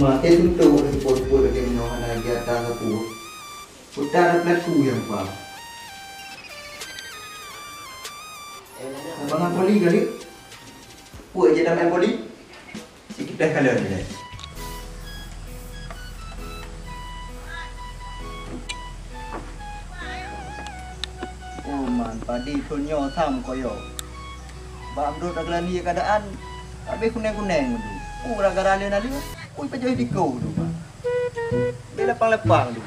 Mati tentu sepuluh-sepuluh lagi menohan lagi atas aku. Kita ada pelaku yang faham. Abang poli kali. Puak je dah main poli. Sikit dah color ni. Man, Pade Thoen tham Meukoyoh. Bang duduk dalam ni keadaan habis kuning-kuning tu. Gara-gara dia nali. Pajak diko tu. Bila lepang-lepang tu.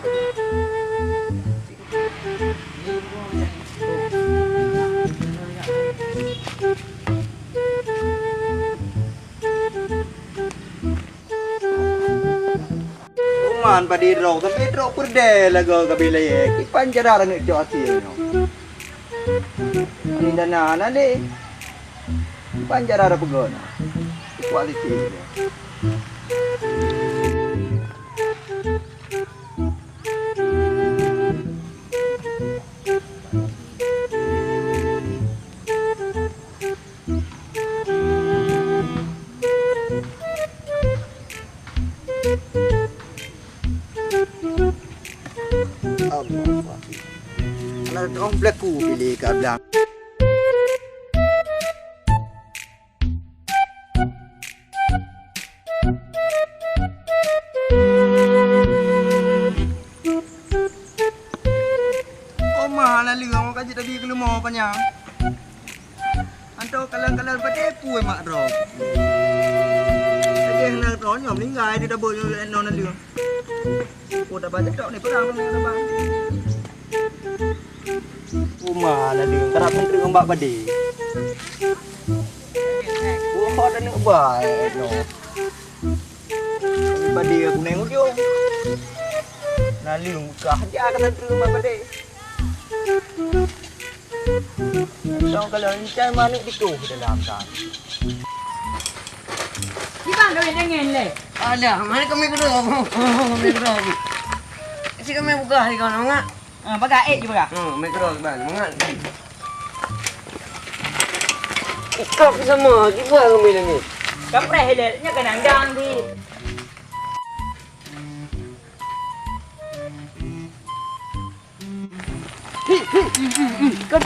Man Pade draw tapi draw perde lagu kabila ye. Kipan cara nak jauh hasil no. Ini dana nade. Kipan cara ada pegona. Kualiti. Orang berlaku pilih kat belang. Omah lalu orang kaji tadi ke lemah panjang. Antau kalang-kalang pada pui mak drop. Tadi hendak drop nyom linggai dia dah boleh non lalu. Oh dah baca tok ni perang ni bang. Rumah lah dia, kerap menteri ombak Pade. Rumah dah nak baik no. Pade aku nengok je. Nali muka aja kena menteri ombak Pade. Tahu kalau encai manik dikuh dalam tak. Ibang dah dengan le. Ada, mana kami kedua? Kami kedua. Si kami buka hari kau nak? Bagai je bagai. Kami kedua bang, mangat. Ikap sama, gimana kami ni? Kampret hele, nya kadang-kadang di. Kan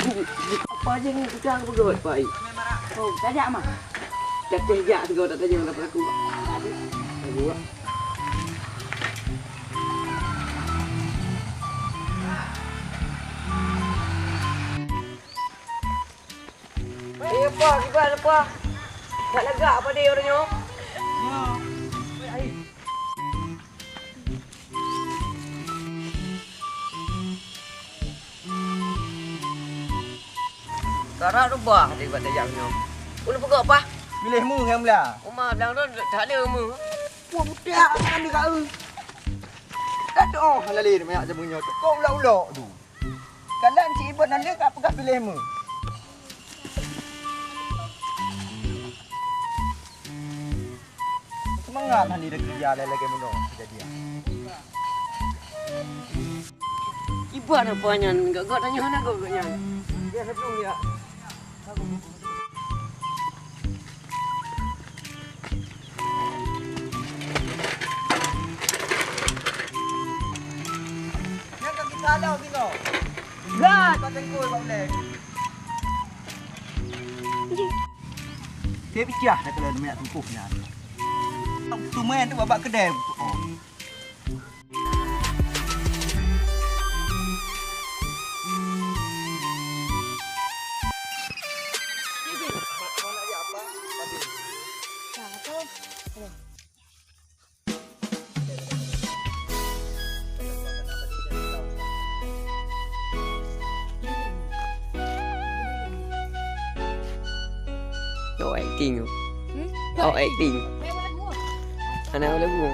apa aja ni kita berbuat baik. Oh, tajak mah. Jatuh jak tu kau tak tajam dapat aku. Aku. Apa? Gimana apa? Tak lega apa dia orangnya? Ya. Sekarang rubah dia buat tajamnya. Ulu pegak apa? Pilih mu yang belah. Rumah belang tu tak ada rumah. Wah budak kan dia kau. Tak ada oh halali dia banyak jamunya. Kau ulak-ulak tu. Kalau cik ibu nak lihat kat pegang pilih mu. Semangat hari dah kerja lagi mana kejadian. Ibu ada panyan, enggak tanya mana kau nyan. Dia sebelum dia. Yang kaki salah kino. Gat. Kau tengok bang leh. Dia picah dah kalau banyak tumpuhnya. Tu main tu babak kedai. Oh. Oh acting tu. Oh acting. Anak lagu.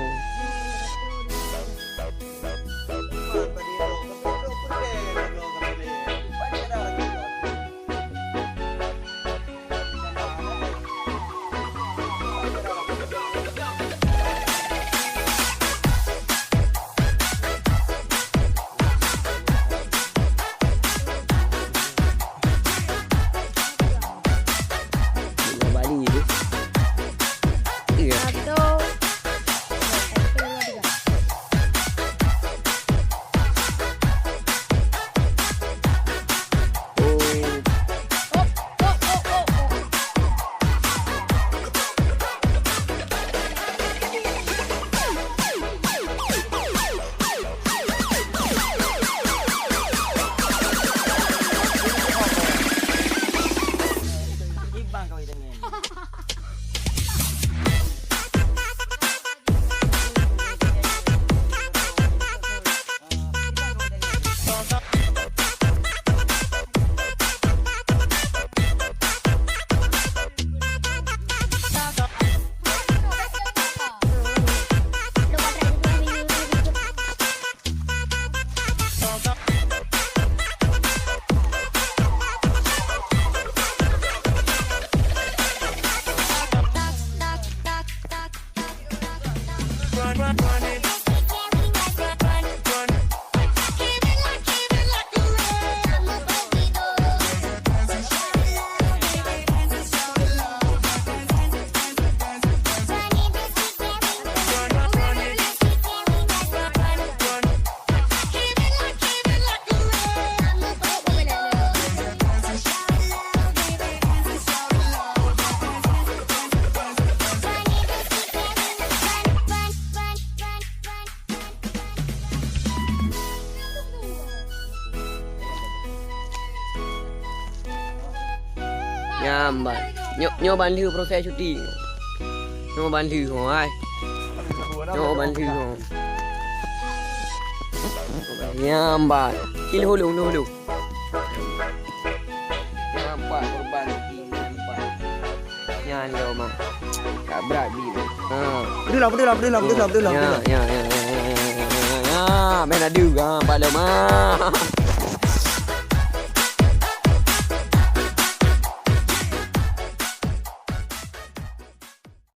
Nyambat. Nyo bantu proses cuti. Nyo bantu hai. Nyo bantu. Nyambat. Kilo hulu. Nyambat korban nyambat. Nyan lo mah. Tak berat bi. Betul lah. Ya. Ben ada juga, Pak Lemah.